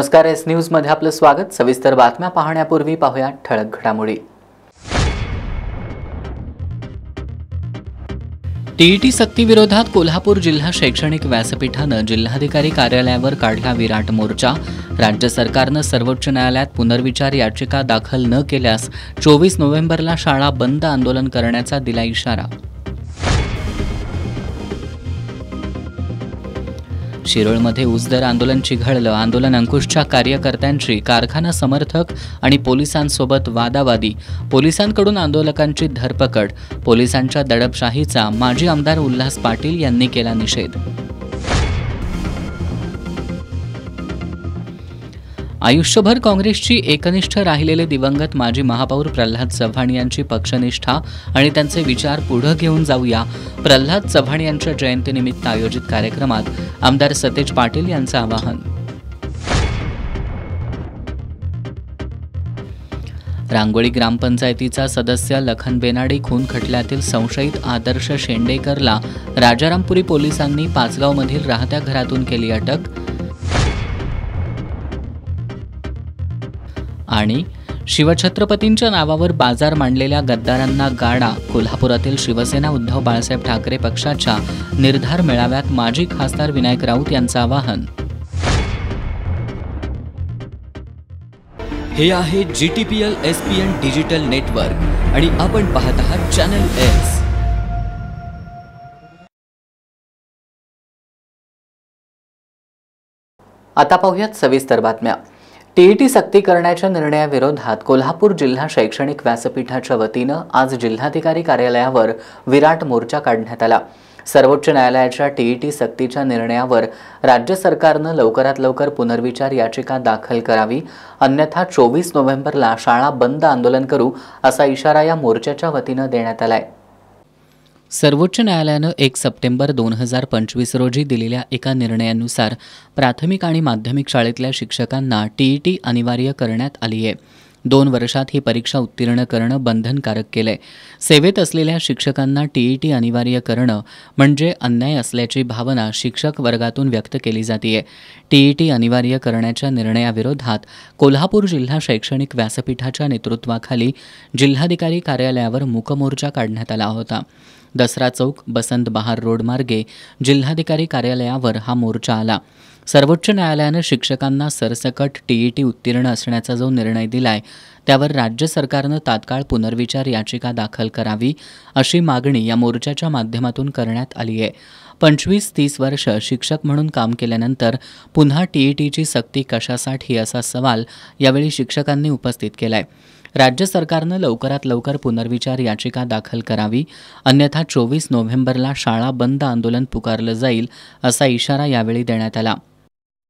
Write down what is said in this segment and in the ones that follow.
नमस्कार, S news मध्ये आपलं स्वागत। सविस्तर बातम्या पाहण्यापूर्वी पाहूया ठळक घडामोडी। टीईटी सक्ती विरोधात कोल्हापूर जिल्हा शैक्षणिक व्यासपीठानं जिल्हाधिकारी कार्यालयावर काढला विराट मोर्चा। राज्य सरकारनं सर्वोच्च न्यायालयात पुनर्विचार याचिका दाखल न केल्यास 24 नोव्हेंबरला शाळा बंद आंदोलन करण्याचा दिला इशारा। शिरोळमध्ये ऊस दर आंदोलन चिघळलं। आंदोलन अंकुशच्या कार्यकर्त्यांची कारखाना समर्थक आणि पोलिसांसोबत वादावादी। पोलिसांकडून आंदोलकांची धरपकड। पोलिसांच्या दडपशाहीचा माजी आमदार उल्हास पाटील यांनी केला निषेध। आयुष्यभर काँग्रेसची एकनिष्ठ राहिलेले दिवंगत माजी महापौर प्रल्हाद चव्हाण यांची पक्षनिष्ठा आणि त्यांचे विचार पुढे घेऊन जाऊया। प्रल्हाद चव्हाण यांच्या जयंतीनिमित्त आयोजित कार्यक्रमात आमदार सतेज पाटील यांचं आवाहन। रांगोळी ग्रामपंचायतीचा सदस्य लखन बेनाडी खून खटल्यातील संशयित आदर्श शेंडेकरला राजारामपुरी पोलिसांनी पाचगावमधील राहत्या घरातून केली अटक। आणि शिवछत्रपतींच्या नावावर बाजार मांडलेल्या गद्दारांना गाडा। कोल्हापुरातील शिवसेना उद्धव बाळासाहेब ठाकरे पक्षाच्या निर्धार मेळाव्यात माजी खासदार विनायक राऊत यांचं आवाहन। हे आहे GTPL SPN डिजिटल नेटवर्क आणि आपण पाहत आहात चॅनल एस। आता पाहूयात सविस्तर बातम्या। टीईटी सक्ती करण्याच्या निर्णयाविरोधात कोल्हापूर जिल्हा शैक्षणिक व्यासपीठाच्या वतीनं आज जिल्हाधिकारी कार्यालयावर विराट मोर्चा काढण्यात आला। सर्वोच्च न्यायालयाच्या टीईटी सक्तीच्या निर्णयावर राज्य सरकारनं लवकरात लवकर पुनर्विचार याचिका दाखल करावी, अन्यथा 24 नोव्हेंबरला शाळा बंद आंदोलन करू असा इशारा या मोर्चाच्या वतीनं देण्यात आलाय। सर्वोच्च न्यायालयानं 1 सप्टेंबर 2025 रोजी दिलेल्या एका निर्णयानुसार प्राथमिक आणि माध्यमिक शाळेतल्या शिक्षकांना टीईटी अनिवार्य करण्यात आली आहे। 2 वर्षात ही परीक्षा उत्तीर्ण करणं बंधनकारक केलंय। सेवेत असलेल्या शिक्षकांना टीईटी अनिवार्य करणं म्हणजे अन्याय असल्याची भावना शिक्षक वर्गातून व्यक्त केली जाते। टीईटी अनिवार्य करण्याच्या निर्णयाविरोधात कोल्हापूर जिल्हा शैक्षणिक व्यासपीठाच्या नेतृत्वाखाली जिल्हाधिकारी कार्यालयावर मूकमोर्चा काढण्यात आला होता। दसरा चौक, बसंत बहार रोड मार्गे जिल्हाधिकारी कार्यालयावर हा मोर्चा आला। सर्वोच्च न्यायालयानं शिक्षकांना सरसकट टीईटी उत्तीर्ण असण्याचा जो निर्णय दिलाय त्यावर राज्य सरकारनं तात्काळ पुनर्विचार याचिका दाखल करावी अशी मागणी या मोर्चाच्या माध्यमातून करण्यात आली आहे। 25-30 वर्ष शिक्षक म्हणून काम केल्यानंतर पुन्हा टीईटीची सक्ती कशासाठी असा सवाल यावेळी शिक्षकांनी उपस्थित केलाय। राज्य सरकारनं लवकरात लवकर पुनर्विचार याचिका दाखल करावी, अन्यथा 24 नोव्हेंबरला शाळा बंद आंदोलन पुकारलं जाईल असा इशारा यावेळी देण्यात आला।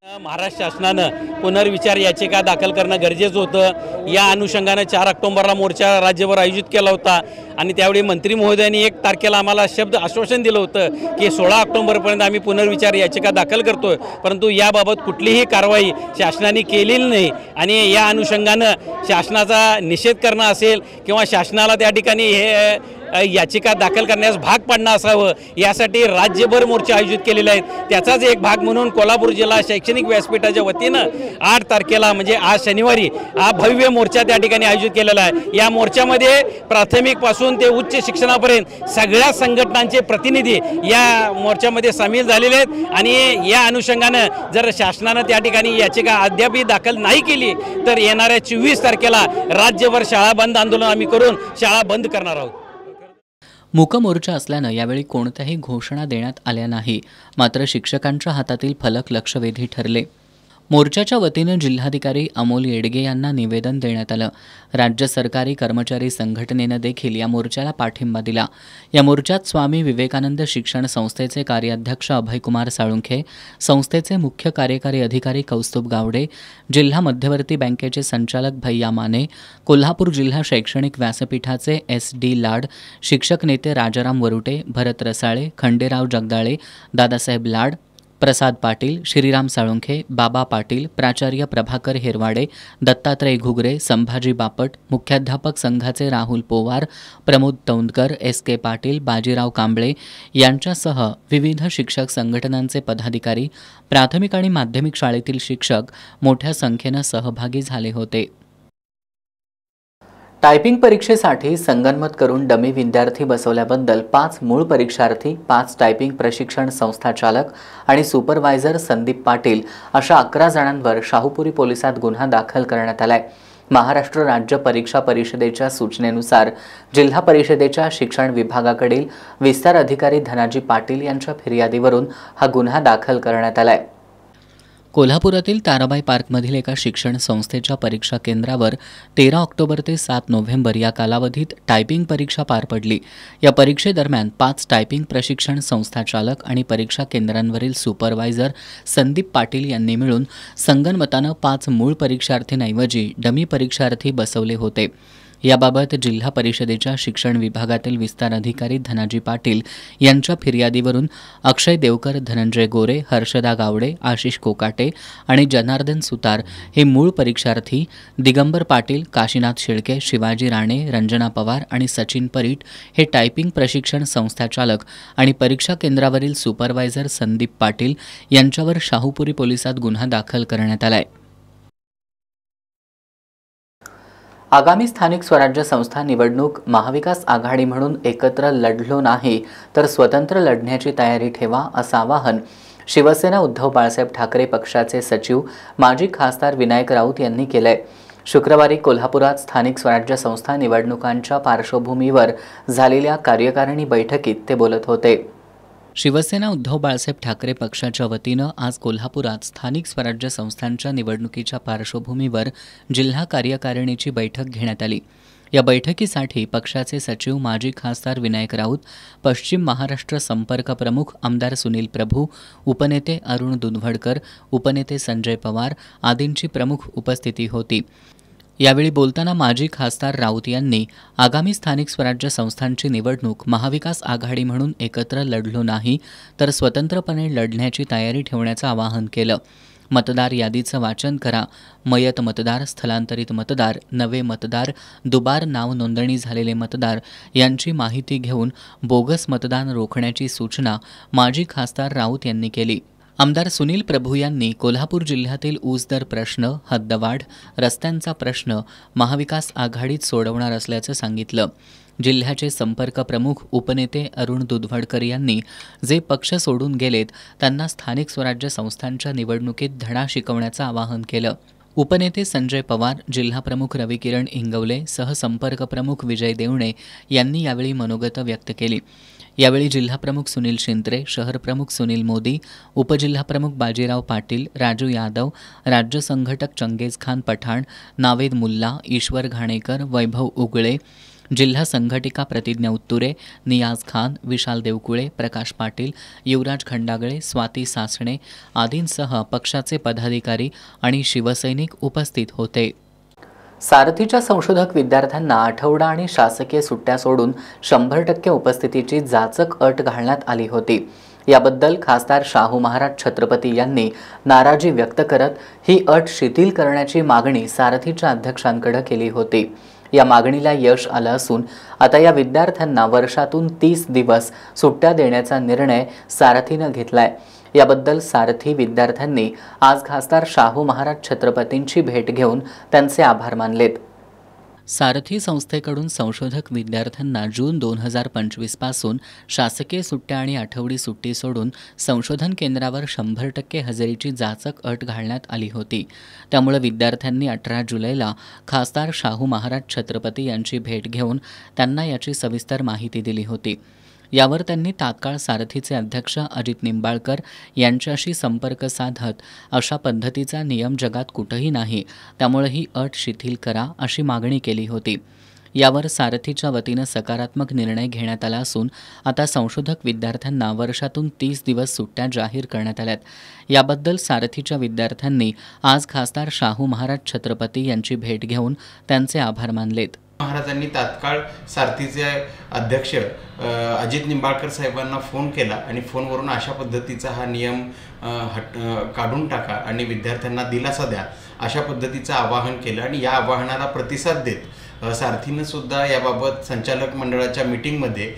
महाराष्ट्र शासनानं पुनर्विचार याचिका दाखल करणं गरजेचं होतं। या अनुषंगानं 4 ऑक्टोबरला मोर्चा राज्यभर आयोजित केला होता आणि त्यावेळी मंत्री महोदयांनी 1 तारखेला आम्हाला शब्द आश्वासन दिलं होतं की 16 ऑक्टोबरपर्यंत आम्ही पुनर्विचार याचिका दाखल करतोय, परंतु याबाबत कुठलीही कारवाई शासनाने केलेली नाही आणि या अनुषंगानं शासनाचा निषेध करणं असेल किंवा शासनाला त्या ठिकाणी हे याचिका दाखल करण्यास भाग पाडणं असावं यासाठी राज्यभर मोर्चे आयोजित केलेले आहेत। त्याचाच एक भाग म्हणून कोल्हापूर जिल्हा शैक्षणिक व्यासपीठाच्या वतीनं 8 तारखेला म्हणजे आज शनिवारी हा भव्य मोर्चा त्या ठिकाणी आयोजित केलेला आहे। या मोर्चामध्ये प्राथमिक पासून ते उच्च शिक्षणापर्यंत सगळ्या संघटनांचे प्रतिनिधी या मोर्चामध्ये सामील झालेले आहेत आणि या अनुषंगानं जर शासनानं त्या ठिकाणी याचिका अद्याप दाखल नाही केली तर येणाऱ्या 24 तारखेला राज्यभर शाळा बंद आंदोलन आम्ही करून शाळा बंद करणार आहोत। मूकमोर्चा असल्यानं यावेळी कोणत्याही घोषणा देण्यात आल्या नाही, मात्र शिक्षकांच्या हातातील फलक लक्षवेधी ठरले। मोर्चाच्या वतीनं जिल्हाधिकारी अमोल येडगे यांना निवेदन देण्यात आलं। राज्य सरकारी कर्मचारी संघटनेनं देखील या मोर्चाला पाठिंबा दिला। या मोर्चात स्वामी विवेकानंद शिक्षण संस्थेचे कार्याध्यक्ष अभयकुमार साळुंखे, संस्थेचे मुख्य कार्यकारी अधिकारी कौस्तुभ गावडे, जिल्हा मध्यवर्ती बँकेचे संचालक भैया माने, कोल्हापूर जिल्हा शैक्षणिक व्यासपीठाचे SD लाड, शिक्षक नेते राजाराम वरुटे, भरत रसाळे, खंडेराव जगदाळे, दादासाहेब लाड, प्रसाद पाटील, श्रीराम साळुंखे, बाबा पाटील, प्राचार्य प्रभाकर हिरवाडे, दत्तात्रय घुगरे, संभाजी बापट, मुख्याध्यापक संघाचे राहुल पोवार, प्रमोद तौंदकर, एस के पाटील, बाजीराव कांबळे यांच्यासह विविध शिक्षक संघटनांचे पदाधिकारी, प्राथमिक आणि माध्यमिक शाळेतील शिक्षक मोठ्या संख्येनं सहभागी झाले होते. टायपिंग परीक्षेसाठी संगनमत करून डमी विद्यार्थी बसवल्याबद्दल 5 मूळ परीक्षार्थी, 5 टायपिंग प्रशिक्षण संस्था चालक आणि सुपरवायझर संदीप पाटील अशा 11 जणांवर शाहूपुरी पोलिसात गुन्हा दाखल करण्यात आलाय. महाराष्ट्र राज्य परीक्षा परिषदेच्या सूचनेनुसार जिल्हा परिषदेच्या शिक्षण विभागाकडील विस्तार अधिकारी धनाजी पाटील यांच्या फिर्यादीवरून हा गुन्हा दाखल करण्यात आलाय. कोल्हापुरातील ताराबाई पार्कमधील एका शिक्षण संस्थेच्या परीक्षा केंद्रावर 13 ऑक्टोबर ते 7 नोव्हेंबर या कालावधीत टायपिंग परीक्षा पार पडली. या परीक्षेदरम्यान 5 टायपिंग प्रशिक्षण संस्था चालक आणि परीक्षा केंद्रांवरील सुपरवायझर संदीप पाटील यांनी मिळून संगनमतानं 5 मूळ परीक्षार्थींऐवजी डमी परीक्षार्थी बसवले होते. याबाबत जिल्हा परिषदेच्या शिक्षण विभागातील विस्तार अधिकारी धनाजी पाटील यांच्या फिर्यादीवरून अक्षय देवकर, धनंजय गोरे, हर्षदा गावडे, आशिष कोकाटे आणि जनार्दन सुतार हे मूळ परीक्षार्थी, दिगंबर पाटील, काशीनाथ शेळके, शिवाजी राणे, रंजना पवार आणि सचिन परीट हे टायपिंग प्रशिक्षण संस्था चालक आणि परीक्षा केंद्रावरील सुपरवायझर संदीप पाटील यांच्यावर शाहूपुरी पोलिसात गुन्हा दाखल करण्यात आलाय. आगामी स्थानिक स्वराज्य संस्था निवडणूक महाविकास आघाडी म्हणून एकत्र लढलो नाही तर स्वतंत्र लढण्याची तयारी ठेवा असं आवाहन शिवसेना उद्धव बाळासाहेब ठाकरे पक्षाचे सचिव माजी खासदार विनायक राऊत यांनी केलंय. शुक्रवारी कोल्हापुरात स्थानिक स्वराज्य संस्था निवडणुकांच्या पार्श्वभूमीवर झालेल्या कार्यकारिणी बैठकीत ते बोलत होते. शिवसेना उद्धव बाळासाहेब ठाकरे पक्षाच्या वतीनं आज कोल्हापुरात स्थानिक स्वराज्य संस्थांच्या निवडणुकीच्या पार्श्वभूमीवर जिल्हा कार्यकारिणीची बैठक घेण्यात आली. या बैठकीसाठी पक्षाचे सचिव माजी खासदार विनायक राऊत, पश्चिम महाराष्ट्र संपर्क प्रमुख आमदार सुनील प्रभू, उपनेते अरुण दुधवडकर, उपनेते संजय पवार आदींची प्रमुख उपस्थिती होती. यावेळी बोलताना माजी खासदार राऊत यांनी आगामी स्थानिक स्वराज्य संस्थांची निवडणूक महाविकास आघाडी म्हणून एकत्र लढलो नाही तर स्वतंत्रपणे लढण्याची तयारी ठेवण्याचं आवाहन केलं. मतदार यादीचं वाचन करा. मयत मतदार, स्थलांतरित मतदार, नवे मतदार, दुबार नाव नोंदणी झालेले मतदार यांची माहिती घेऊन बोगस मतदान रोखण्याची सूचना माजी खासदार राऊत यांनी केली. आमदार सुनील प्रभू यांनी कोल्हापूर जिल्ह्यातील ऊस दर प्रश्न, हद्दवाढ, रस्त्यांचा प्रश्न महाविकास आघाडीत सोडवणार असल्याचं सांगितलं. जिल्ह्याचे संपर्क प्रमुख उपनेते अरुण दुधवडकर यांनी जे पक्ष सोडून गेलेत त्यांना स्थानिक स्वराज्य संस्थांच्या निवडणुकीत धडा शिकवण्याचं आवाहन केलं. उपनेते संजय पवार, जिल्हाप्रमुख रविकिरण इंगवले, सहसंपर्क प्रमुख विजय देवणे यांनी यावेळी मनोगत व्यक्त केली. यावेळी जिल्हाप्रमुख सुनील शिंत्रे, शहरप्रमुख सुनील मोदी, उपजिल्हाप्रमुख बाजीराव पाटील, राजू यादव, राज्य संघटक चंगेज खान पठाण, नावेद मुल्ला, ईश्वर घाणेकर, वैभव उगळे, जिल्हा संघटिका प्रतिज्ञा उत्तुरे, नियाज खान, विशाल देवकुळे, प्रकाश पाटील, युवराज खंडागळे, स्वाती सासणे आदींसह पक्षाचे पदाधिकारी आणि शिवसैनिक उपस्थित होते. सारथीच्या संशोधक विद्यार्थ्यांना आठवडा आणि शासकीय सुट्ट्या सोडून 100% उपस्थितीची जाचक अट घालण्यात आली होती. याबद्दल खासदार शाहू महाराज छत्रपती यांनी नाराजी व्यक्त करत ही अट शिथिल करण्याची मागणी सारथीच्या अध्यक्षांकडे केली होती. या मागणीला यश आलं असून आता या विद्यार्थ्यांना वर्षातून 30 दिवस सुट्ट्या देण्याचा निर्णय सारथीनं घेतलाय. याबद्दल सारथी विद्यार्थ्यांनी आज खासदार शाहू महाराज छत्रपतींची भेट घेऊन त्यांचे आभार मानलेत. सारथी संस्थेकडून संशोधक विद्यार्थ्यांना जून 2025 पासून शासकीय सुट्ट्या आणि आठवडी सुट्टी सोडून संशोधन केंद्रावर 100% हजेरीची जाचक अट घालण्यात आली होती. त्यामुळे विद्यार्थ्यांनी 18 जुलैला खासदार शाहू महाराज छत्रपती यांची भेट घेऊन त्यांना याची सविस्तर माहिती दिली होती. यावर त्यांनी तात्काळ सारथीचे अध्यक्ष अजित निंबाळकर यांच्याशी संपर्क साधत अशा पद्धतीचा नियम जगात कुठेही नाही, त्यामुळे ही अट शिथिल करा अशी मागणी केली होती. यावर सारथीच्या वतीनं सकारात्मक निर्णय घेण्यात आला असून आता संशोधक विद्यार्थ्यांना वर्षातून 30 दिवस सुट्ट्या जाहीर करण्यात आल्यात. याबद्दल सारथीच्या विद्यार्थ्यांनी आज खासदार शाहू महाराज छत्रपती यांची भेट घेऊन त्यांचे आभार मानलेत. महाराजांनी तात्काळ सारथीचे अध्यक्ष अजित निंबाळकर साहेबांना फोन केला आणि फोनवरून अशा पद्धतीचा हा नियम काढून टाका आणि विद्यार्थ्यांना दिलासा द्या अशा पद्धतीचं आवाहन केलं आणि या आवाहनाला प्रतिसाद देत सारथीनं सुद्धा याबाबत संचालक मंडळाच्या मीटिंगमध्ये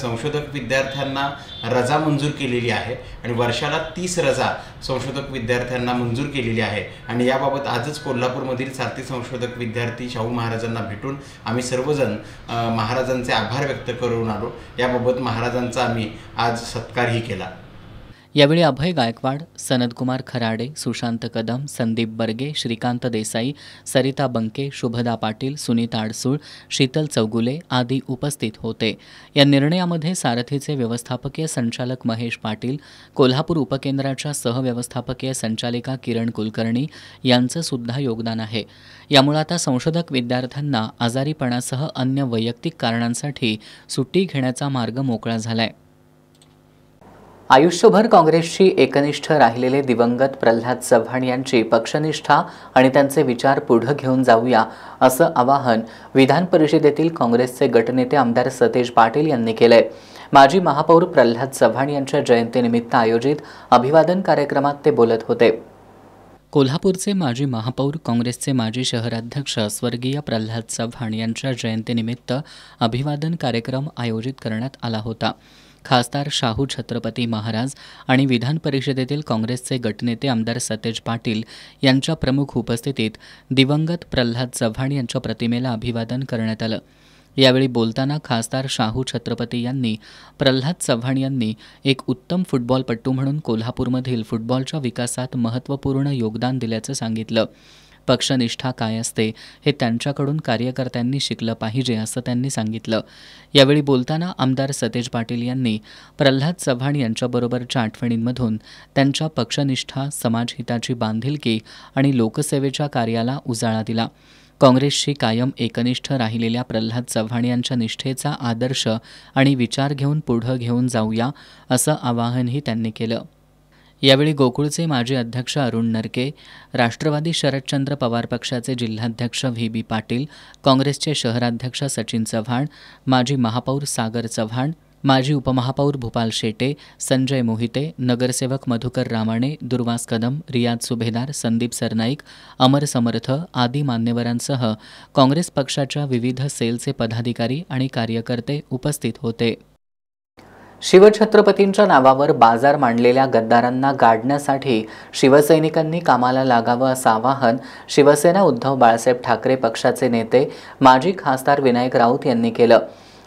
संशोधक विद्यार्थ्यांना रजा मंजूर केलेली आहे आणि वर्षाला 30 रजा संशोधक विद्यार्थ्यांना मंजूर केलेली आहे आणि याबाबत आजच कोल्हापूरमधील सारथी संशोधक विद्यार्थी शाहू महाराजांना भेटून आम्ही सर्वजण महाराजांचे आभार व्यक्त करून आलो। याबाबत महाराजांचा आम्ही आज सत्कारही केला। यावेळी अभय गायकवाड, सनदकुमार खराडे, सुशांत कदम, संदीप बर्गे, श्रीकांत देसाई, सरिता बंके, शुभदा पाटील, सुनीता अडसूळ, शीतल चौगुले आदी उपस्थित होते। या निर्णयामध्ये सारथीचे व्यवस्थापकीय संचालक महेश पाटील, कोल्हापूर उपकेंद्राच्या सहव्यवस्थापकीय संचालिका किरण कुलकर्णी यांचं सुद्धा योगदान आहे। यामुळे आता संशोधक विद्यार्थ्यांना आजारीपणासह अन्य वैयक्तिक कारणांसाठी सुट्टी घेण्याचा मार्ग मोकळा झालाय। आयुष्यभर काँग्रेसशी एकनिष्ठ राहिलेले दिवंगत प्रल्हाद चव्हाण यांची पक्षनिष्ठा आणि त्यांचे विचार पुढे घेऊन जाऊया असं आवाहन विधान परिषदेतील काँग्रेसचे गटनेते आमदार सतेज पाटील यांनी केलंय। माजी महापौर प्रल्हाद चव्हाण यांच्या जयंतीनिमित्त आयोजित अभिवादन कार्यक्रमात ते बोलत होते। कोल्हापूरचे माजी महापौर, काँग्रेसचे माजी शहराध्यक्ष स्वर्गीय प्रल्हाद चव्हाण यांच्या जयंतीनिमित्त अभिवादन कार्यक्रम आयोजित करण्यात आला होता। खासदार शाहू छत्रपती महाराज आणि विधान परिषदेतील काँग्रेसचे गटनेते आमदार सतेज पाटील यांच्या प्रमुख उपस्थितीत दिवंगत प्रल्हाद चव्हाण यांच्या प्रतिमेला अभिवादन करण्यात आलं। यावेळी बोलताना खासदार शाहू छत्रपती यांनी प्रल्हाद चव्हाण यांनी एक उत्तम फुटबॉलपटू म्हणून कोल्हापूरमधील फुटबॉलच्या विकासात महत्त्वपूर्ण योगदान दिल्याचं सांगितलं। पक्षनिष्ठा काय असते हे त्यांच्याकडून कार्यकर्त्यांनी शिकलं पाहिजे असं त्यांनी सांगितलं। यावेळी बोलताना आमदार सतेज पाटील यांनी प्रल्हाद चव्हाण यांच्याबरोबरच्या आठवणींमधून त्यांच्या पक्षनिष्ठा, समाजहिताची बांधिलकी आणि लोकसेवेच्या कार्याला उजाळा दिला। काँग्रेसशी कायम एकनिष्ठ राहिलेल्या प्रल्हाद चव्हाण यांच्या निष्ठेचा आदर्श आणि विचार घेऊन पुढे घेऊन जाऊया असं आवाहनही त्यांनी केलं। यावेळी गोकुळचे माजी अध्यक्ष अरुण नरके, राष्ट्रवादी शरदचंद्र पवार पक्षाचे जिल्हाध्यक्ष व्ही.बी. पाटील, काँग्रेसचे शहराध्यक्ष सचिन चव्हाण, माजी महापौर सागर चव्हाण, माजी उपमहापौर भूपाल शेटे, संजय मोहिते, नगरसेवक मधुकर रामाणे, दुर्वास कदम, रियाज सुभेदार, संदीप सरनाईक, अमर समर्थ आदी मान्यवरांसह काँग्रेस पक्षाच्या विविध सेलचे पदाधिकारी आणि कार्यकर्ते उपस्थित होते। शिवछत्रपतींच्या नावावर बाजार मांडलेल्या गद्दारांना गाडण्यासाठी शिवसैनिकांनी कामाला लागावं असं आवाहन शिवसेना उद्धव बाळासाहेब ठाकरे पक्षाचे नेते माजी खासदार विनायक राऊत यांनी केलं।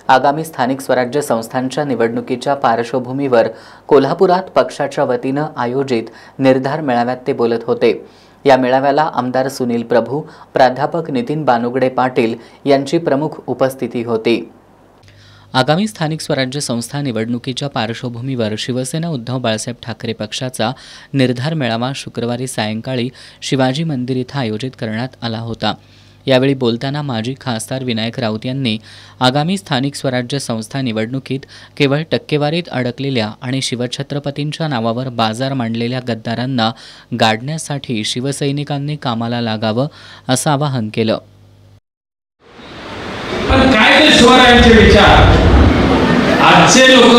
आगामी स्थानिक स्वराज्य संस्थांच्या निवडणुकीच्या पार्श्वभूमीवर कोल्हापुरात पक्षाच्या वतीनं आयोजित निर्धार मेळाव्यात ते बोलत होते। या मेळाव्याला आमदार सुनील प्रभू, प्राध्यापक नितीन बानुगडे पाटील यांची प्रमुख उपस्थिती होती। आगामी स्थानिक स्वराज्य संस्था निवडणुकीच्या पार्श्वभूमीवर शिवसेना उद्धव बाळासाहेब ठाकरे पक्षाचा निर्धार मेळावा शुक्रवारी सायंकाळी शिवाजी मंदिर इथं आयोजित करण्यात आला होता। यावेळी बोलताना माजी खासदार विनायक राऊत यांनी आगामी स्थानिक स्वराज्य संस्था निवडणुकीत केवळ टक्केवारीत अडकलेल्या आणि शिवछत्रपतींच्या नावावर बाजार मांडलेल्या गद्दारांना गाडण्यासाठी शिवसैनिकांनी कामाला लागावं असं आवाहन केलं। पण काय ते शिवरायांचे विचार, आजचे लोक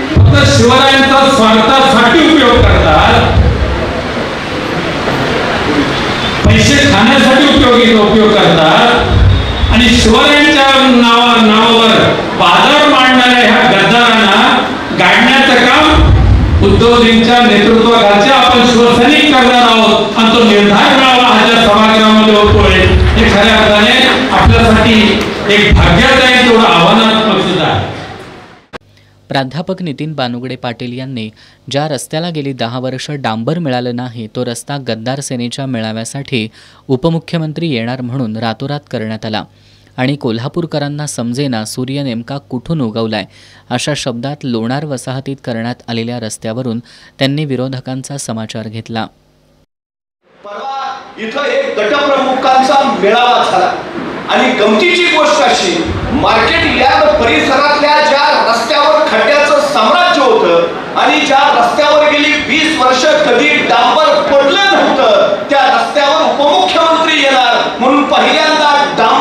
फक्त शिवरायांचा स्वार्थासाठी उपयोग करतात, पैसे खाण्यासाठी उपयोग करतात आणि शिवरायांच्या नावावर बाजार मांडणाऱ्या ह्या गद्दारांना गाडण्याचं काम उद्धवजींच्या नेतृत्वाखालचे आपण शिवसैनिक करणार आहोत आणि तो निर्धार मेळावा हा ज्या सभागृहामध्ये होतोय हे खऱ्या अर्थाने आपल्यासाठी एक भाग्यदायी तेवढं आव्हानात्मक सुद्धा आहे। प्राध्यापक नितीन बानुगडे पाटील यांनी ज्या रस्त्याला गेली 10 वर्ष डांबर मिळालं नाही तो रस्ता गद्दार सेनेच्या मेळाव्यासाठी उपमुख्यमंत्री येणार म्हणून रातोरात करण्यात आला आणि कोल्हापूरकरांना समजेना सूर्य नेमका कुठून उगवलाय अशा शब्दात लोणार वसाहतीत करण्यात आलेल्या रस्त्यावरून त्यांनी विरोधकांचा समाचार घेतला। परवा इथं एक गटप्रमुखांचा मेळावा झाला आणि गमतीची गोष्ट अशी, मार्केट यार्ड परिसरातल्या ज्या रस्त्यावर खड्ड्याचं साम्राज्य होतं आणि ज्या रस्त्यावर गेली 20 वर्ष कधी डांबर पडलं नव्हतं त्या रस्त्यावर उपमुख्यमंत्री येणार म्हणून पहिल्यांदा डांबर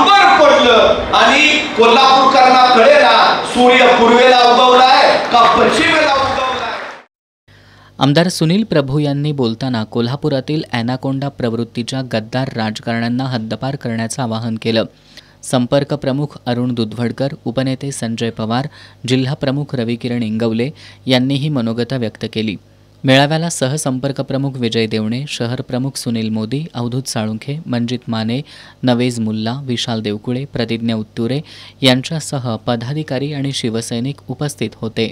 कोल्हापूरकरांना कळेना सूर्य पूर्वेला उगवलाय का पश्चिमेला उगवलाय. आमदार सुनील प्रभू यांनी बोलताना कोल्हापुरातील ॲनाकोंडा प्रवृत्तीच्या गद्दार राजकारण्यांना हद्दपार करण्याचं आवाहन केलं. संपर्क प्रमुख अरुण दुधवडकर, उपनेते संजय पवार, जिल्हा प्रमुख रविकिरण इंगवले यांनीही मनोगत व्यक्त केली. मेळाव्याला सहसंपर्क प्रमुख विजय देवणे, शहर प्रमुख सुनील मोदी, अवधूत साळुंखे, मंजित माने, नवेज मुल्ला, विशाल देवकुळे, प्रतिज्ञा उत्तुरे यांच्यासह पदाधिकारी आणि शिवसैनिक उपस्थित होते.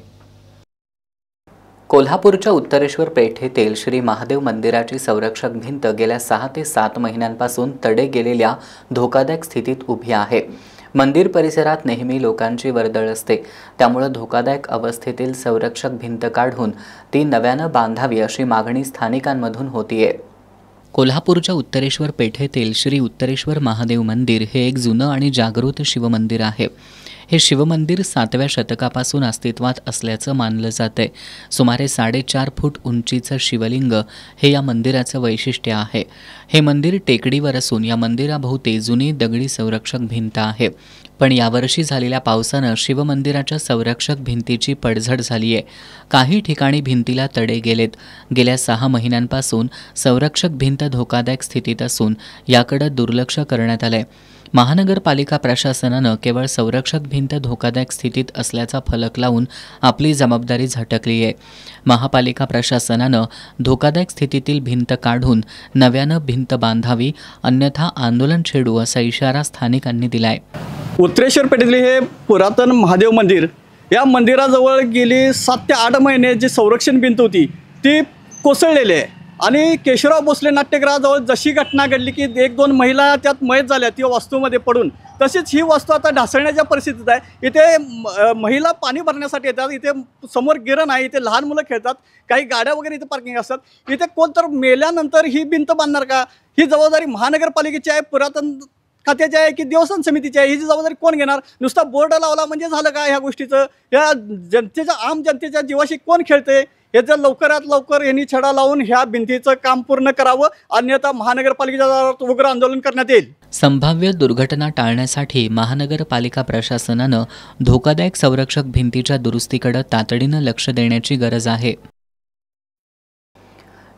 कोल्हापूरच्या उत्तरेश्वर पेठेतील श्री महादेव मंदिराची संरक्षक भिंत गेल्या 6 ते 7 महिन्यांपासून तडे गेलेल्या धोकादायक स्थितीत उभी आहे. मंदिर परिसरात नेहमी लोकांची वर्दळ असते, त्यामुळे धोकादायक अवस्थेतील संरक्षक भिंत काढून ती नव्यानं बांधावी अशी मागणी स्थानिकांमधून होतीये. कोल्हापूरच्या उत्तरेश्वर पेठेतील श्री उत्तरेश्वर महादेव मंदिर हे एक जुनं आणि जागृत शिवमंदिर आहे. हे शिवमंदिर 7व्या शतकापासून अस्तित्वात असल्याचं मानलं जातंय. सुमारे 4.5 फूट उंचीचं शिवलिंग हे या मंदिराचं वैशिष्ट्य आहे. हे मंदिर टेकडीवर असून या मंदिराभोवती जुनी दगडी संरक्षक भिंत आहे. पण यावर्षी झालेल्या पावसानं शिवमंदिराच्या संरक्षक भिंतीची पडझड झाली आहे. काही ठिकाणी भिंतीला तडे गेलेत. गेल्या 6 महिन्यांपासून संरक्षक भिंत धोकादायक स्थितीत असून याकडे दुर्लक्ष करण्यात आलंय. महानगरपालिका प्रशासनानं केवळ संरक्षक भिंत धोकादायक स्थितीत असल्याचा फलक लावून आपली जबाबदारी झटकली आहे. महापालिका प्रशासनानं धोकादायक स्थितीतील भिंत काढून नव्यानं भिंत बांधावी, अन्यथा आंदोलन छेडू असा इशारा स्थानिकांनी दिलाय. उत्तरेश्वर पेठेतले हे पुरातन महादेव मंदिर, या मंदिराजवळ गेली 7 ते 8 महिने जी संरक्षण भिंत होती ती कोसळलेली आहे. आणि केशवराव भोसले नाट्यगृहाजवळ जशी घटना घडली की 1-2 महिला त्यात मयत झाल्या ती वास्तूमध्ये पडून, तशीच ही वास्तू आता ढासळण्याच्या परिस्थितीत आहे. इथे महिला पाणी भरण्यासाठी येतात, इथे समोर गिरण आहे, इथे लहान मुलं खेळतात, काही गाड्या वगैरे इथे पार्किंग असतात. इथे कोण तर मेल्यानंतर ही भिंत बांधणार का? ही जबाबदारी महानगरपालिकेची आहे, पुरातन खात्याची आहे की देवस्थान समितीची आहे? ही जबाबदारी कोण घेणार? नुसता बोर्ड लावला म्हणजे झालं का ह्या गोष्टीचं? या जनतेच्या, आम जनतेच्या जीवाशी कोण खेळते? हे जर लवकरात लवकर यांनी छडा लावून ह्या भिंतीचं काम पूर्ण करावं, अन्यथा महानगरपालिकेच्या उग्र आंदोलन करण्यात येईल. संभाव्य दुर्घटना टाळण्यासाठी महानगरपालिका प्रशासनानं धोकादायक संरक्षक भिंतीच्या दुरुस्तीकडे तातडीनं लक्ष देण्याची गरज आहे.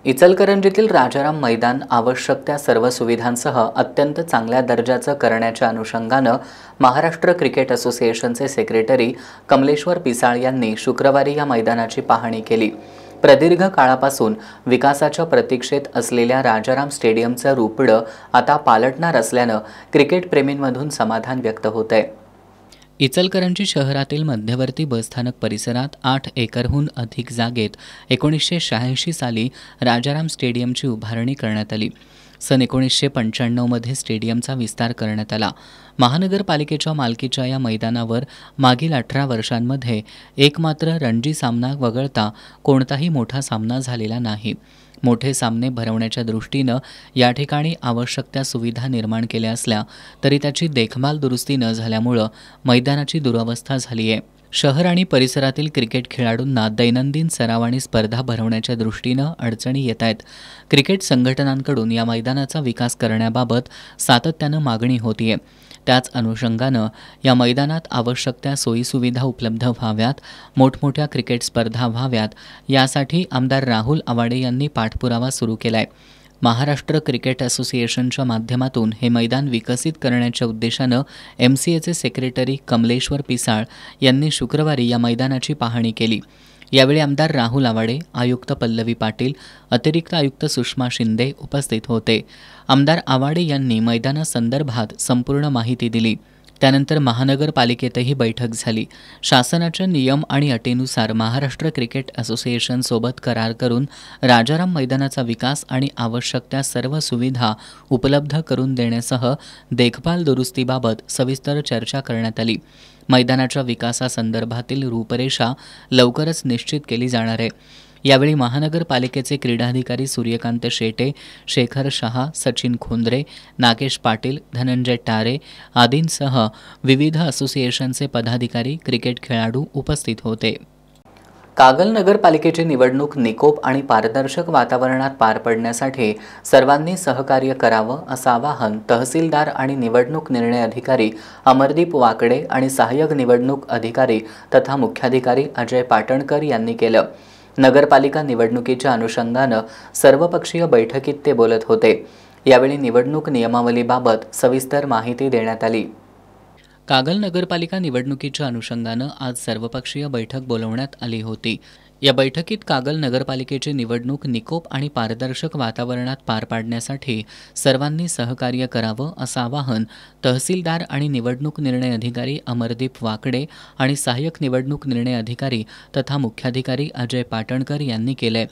इचलकरंजीतील राजाराम मैदान आवश्यक त्या सर्व सुविधांसह अत्यंत चांगल्या दर्जाचं करण्याच्या अनुषंगानं महाराष्ट्र क्रिकेट असोसिएशनचे सेक्रेटरी कमलेश्वर पिसाळ यांनी शुक्रवारी या मैदानाची पाहणी केली. प्रदीर्घ काळापासून विकासाच्या प्रतीक्षेत असलेल्या राजाराम स्टेडियमचं रूपडं आता पालटणार असल्यानं क्रिकेटप्रेमींमधून समाधान व्यक्त होत आहे. इचलकरंजी शहरातील मध्यवर्ती बसस्थानक परिसरात 8 एकरहून अधिक जागेत 1986 साली राजाराम स्टेडियमची उभारणी करण्यात आली. सन 1995 मध्ये स्टेडियमचा विस्तार करण्यात आला. महानगरपालिकेच्या मालकीच्या या मैदानावर मागील 18 वर्षांमध्ये एक मात्र रणजी सामना वगळता कोणताही मोठा सामना झालेला नाही. मोठे सामने भरवण्याच्या दृष्टीनं या ठिकाणी आवश्यक त्या सुविधा निर्माण केल्या असल्या तरी त्याची देखभाल दुरुस्ती न झाल्यामुळं मैदानाची दुरवस्था झाली आहे. शहर आणि परिसरातील क्रिकेट खेळाडूंना दैनंदिन सराव आणि स्पर्धा भरवण्याच्या दृष्टीनं अडचणी येत आहेत. क्रिकेट संघटनांकडून या मैदानाचा विकास करण्याबाबत सातत्यानं मागणी होतीये. त्याच अनुषंगानं या मैदानात आवश्यक त्या सोयीसुविधा उपलब्ध व्हाव्यात, मोठमोठ्या क्रिकेट स्पर्धा व्हाव्यात, यासाठी आमदार राहुल आवाडे यांनी पाठपुरावा सुरू केलाय. महाराष्ट्र क्रिकेट असोसिएशनच्या माध्यमातून हे मैदान विकसित करण्याच्या उद्देशानं MCAचे सेक्रेटरी कमलेश्वर पिसाळ यांनी शुक्रवारी या मैदानाची पाहणी केली. यावेळी आमदार राहुल आवाडे, आयुक्त पल्लवी पाटील, अतिरिक्त आयुक्त सुषमा शिंदे उपस्थित होते. आमदार आवाडे यांनी मैदानासंदर्भात संपूर्ण माहिती दिली. त्यानंतर महानगरपालिकेतही बैठक झाली. शासनाच्या नियम आणि अटीनुसार महाराष्ट्र क्रिकेट असोसिएशनसोबत करार करून राजाराम मैदानाचा विकास आणि आवश्यक त्या सर्व सुविधा उपलब्ध करून देण्यासह देखभाल दुरुस्तीबाबत सविस्तर चर्चा करण्यात आली. मैदानाच्या विकासासंदर्भातील रूपरेषा लवकरच निश्चित केली जाणार आहे. यावेळी महानगरपालिकेचे क्रीडाधिकारी सूर्यकांत शेटे, शेखर शहा, सचिन खोंद्रे, नागेश पाटील, धनंजय टारे आदींसह विविध असोसिएशनचे पदाधिकारी, क्रिकेट खेळाडू उपस्थित होते. कागल नगरपालिकेची निवडणूक निकोप आणि पारदर्शक वातावरणात पार पडण्यासाठी सर्वांनी सहकार्य करावं असं आवाहन तहसीलदार आणि निवडणूक निर्णय अधिकारी अमरदीप वाकडे आणि सहाय्यक निवडणूक अधिकारी तथा मुख्याधिकारी अजय पाटणकर यांनी केलं। नगरपालिका निवडणुकीच्या अनुषंगानं सर्वपक्षीय बैठकीत ते बोलत होते। यावेळी निवडणूक नियमावलीबाबत सविस्तर माहिती देण्यात आली। कागल नगरपालिका निवडणुकीच्या अनुषंगानं आज सर्वपक्षीय बैठक बोलवण्यात आली होती। या बैठकीत कागल नगरपालिकेची निवडणूक निकोप आणि पारदर्शक वातावरणात पार पाडण्यासाठी सर्वांनी सहकार्य करावं असं आवाहन तहसीलदार आणि निवडणूक निर्णय अधिकारी अमरदीप वाकडे आणि सहाय्यक निवडणूक निर्णय अधिकारी तथा मुख्याधिकारी अजय पाटणकर यांनी केलंय।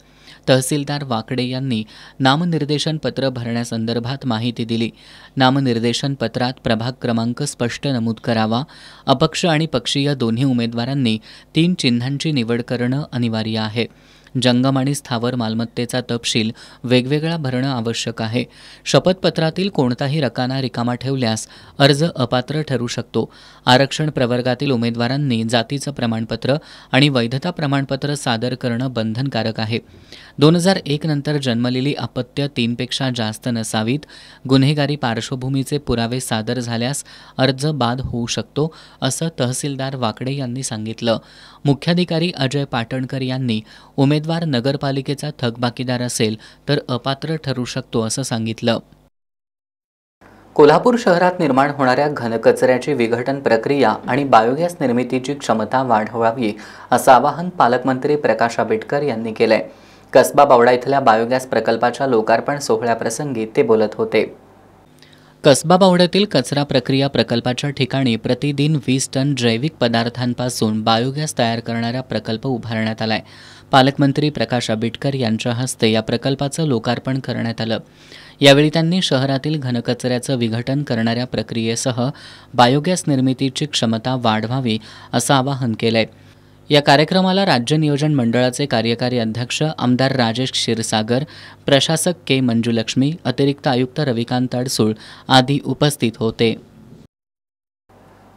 तहसीलदार वाकडे यांनी नामनिर्देशन पत्र भरण्यासंदर्भात माहिती दिली। नामनिर्देशन पत्रात प्रभाग क्रमांक स्पष्ट नमूद करावा। अपक्ष आणि पक्षीय दोन्ही उमेदवारांनी 3 चिन्हांची निवड करणं अनिवार्य आहे। जंगम आणि स्थावर मालमत्तेचा तपशील वेगवेगळा भरणं आवश्यक आहे। शपथपत्रातील कोणताही रकाना रिकामा ठेवल्यास अर्ज अपात्र ठरू शकतो। आरक्षण प्रवर्गातील उमेदवारांनी जातीचं प्रमाणपत्र आणि वैधता प्रमाणपत्र सादर करणं बंधनकारक आहे। 2001 नंतर जन्मलेली अपत्य 3 पेक्षा जास्त नसावीत। गुन्हेगारी पार्श्वभूमीचे पुरावे सादर झाल्यास अर्ज बाद होऊ शकतो असं तहसीलदार वाकडे यांनी सांगितलं। मुख्याधिकारी अजय पाटणकर यांनी उमेदवार नगरपालिकेचा थकबाकीदार असेल तर अपात्र ठरू शकतो असं सांगितलं। कोल्हापूर शहरात निर्माण होणाऱ्या घनकचऱ्याची विघटन प्रक्रिया आणि बायोगॅस निर्मितीची क्षमता वाढवावी असं आवाहन पालकमंत्री प्रकाश आंबेडकर यांनी केलंय। कसबा बावडा इथल्या बायोगॅस प्रकल्पाच्या लोकार्पण सोहळ्याप्रसंगी ते बोलत होते। कसबा बावड्यातील कचरा प्रक्रिया प्रकल्पाच्या ठिकाणी प्रतिदिन 20 टन जैविक पदार्थांपासून बायोगॅस तयार करणारा प्रकल्प उभारण्यात आलाय। पालकमंत्री प्रकाश आंबेडकर यांच्या हस्ते या प्रकल्पाचं लोकार्पण करण्यात आलं। यावेळी त्यांनी शहरातील घनकचऱ्याचं विघटन करणाऱ्या प्रक्रियेसह बायोगॅस निर्मितीची क्षमता वाढवावी असं आवाहन केलंय। या कार्यक्रमाला राज्य नियोजन मंडळाचे कार्यकारी अध्यक्ष आमदार राजेश क्षीरसागर, प्रशासक के मंजुलक्ष्मी, अतिरिक्त आयुक्त रविकांत अडसूळ आदी उपस्थित होते।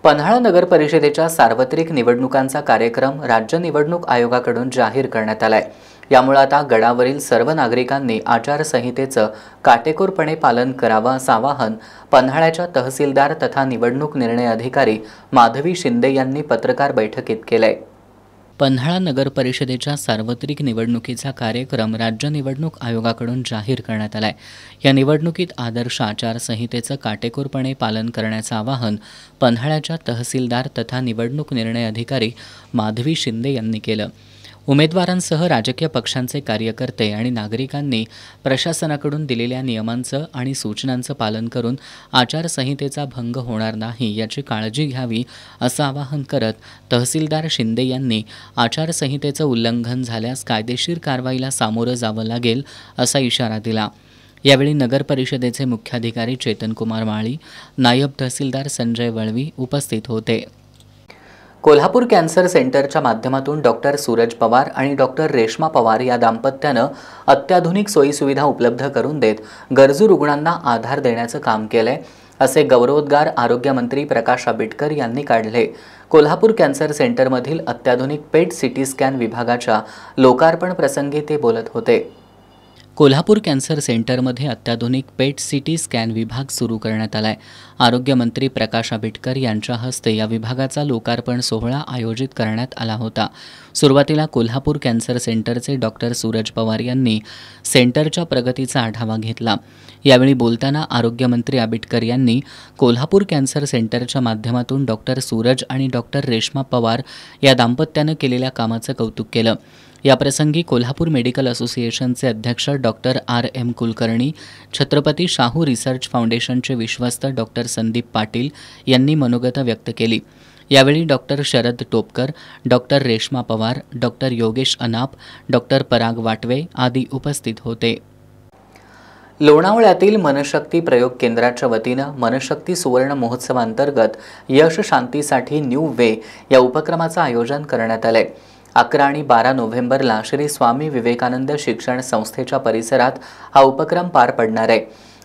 पन्हाळा नगर परिषदेच्या सार्वत्रिक निवडणुकांचा कार्यक्रम राज्य निवडणूक आयोगाकडून जाहीर करण्यात आलाय। यामुळे आता गडावरील सर्व नागरिकांनी आचारसंहितेचं काटेकोरपणे पालन करावं असं आवाहन पन्हाळ्याच्या तहसीलदार तथा निवडणूक निर्णय अधिकारी माधवी शिंदे यांनी पत्रकार बैठकीत केलंय। पन्हाळा नगर परिषदेच्या सार्वत्रिक निवडणुकीचा कार्यक्रम राज्य निवडणूक आयोगाकडून जाहीर करण्यात आलाय। या निवडणुकीत आदर्श आचारसंहितेचं काटेकोरपणे पालन करण्याचं आवाहन पन्हाळ्याच्या तहसीलदार तथा निवडणूक निर्णय अधिकारी माधवी शिंदे यांनी केलं। उमेदवारांसह राजकीय पक्षांचे कार्यकर्ते आणि नागरिकांनी प्रशासनाकडून दिलेल्या नियमांचं आणि सूचनांचं पालन करून आचारसंहितेचा भंग होणार नाही याची काळजी घ्यावी असं आवाहन करत तहसीलदार शिंदे यांनी आचारसंहितेचं उल्लंघन झाल्यास कायदेशीर कारवाईला सामोरं जावं लागेल असा इशारा दिला। यावेळी नगर परिषदेचे मुख्याधिकारी चेतनकुमार माळी, नायब तहसीलदार संजय वळवी उपस्थित होते। कोल्हापूर कॅन्सर सेंटरच्या माध्यमातून डॉक्टर सूरज पवार आणि डॉक्टर रेश्मा पवार या दाम्पत्यानं अत्याधुनिक सोयीसुविधा उपलब्ध करून देत गरजू रुग्णांना आधार देण्याचं काम केलंय असे गौरवोद्गार आरोग्यमंत्री प्रकाश आंबेडकर यांनी काढले। कोल्हापूर कॅन्सर सेंटरमधील अत्याधुनिक पेट सिटी स्कॅन विभागाच्या लोकार्पण प्रसंगी ते बोलत होते। कोल्हापूर कॅन्सर सेंटरमध्ये अत्याधुनिक पेट सिटी स्कॅन विभाग सुरू करण्यात आलाय। आरोग्यमंत्री प्रकाश आंबेडकर यांच्या हस्ते या विभागाचा लोकार्पण सोहळा आयोजित करण्यात आला होता। सुरुवातीला कोल्हापूर कॅन्सर सेंटरचे डॉक्टर सूरज पवार यांनी सेंटरच्या प्रगतीचा आढावा घेतला। यावेळी बोलताना आरोग्यमंत्री आंबेडकर यांनी कोल्हापूर कॅन्सर सेंटरच्या माध्यमातून डॉक्टर सूरज आणि डॉक्टर रेश्मा पवार या दाम्पत्यानं केलेल्या कामाचं कौतुक केलं। याप्रसंगी कोल्हापूर मेडिकल असोसिएशनचे अध्यक्ष doctor RM Kulkarni, Chhatrapati Shahu research फाउंडेशनचे विश्वस्त डॉक्टर संदीप पाटील यांनी मनोगत व्यक्त केली। यावेळी doctor Sharad Topkar, doctor Reshma Pawar, doctor Yogesh Anap, doctor पराग वाटवे आदी उपस्थित होते। लोणावळ्यातील मनशक्ती प्रयोग केंद्राच्या वतीनं मनशक्ती सुवर्ण महोत्सवांतर्गत यश शांतीसाठी न्यू वे या उपक्रमाचं आयोजन करण्यात आलंय। 11 आणि 12 नोव्हेंबरला श्री स्वामी विवेकानंद शिक्षण संस्थेच्या परिसरात हा उपक्रम पार पडणार आहे।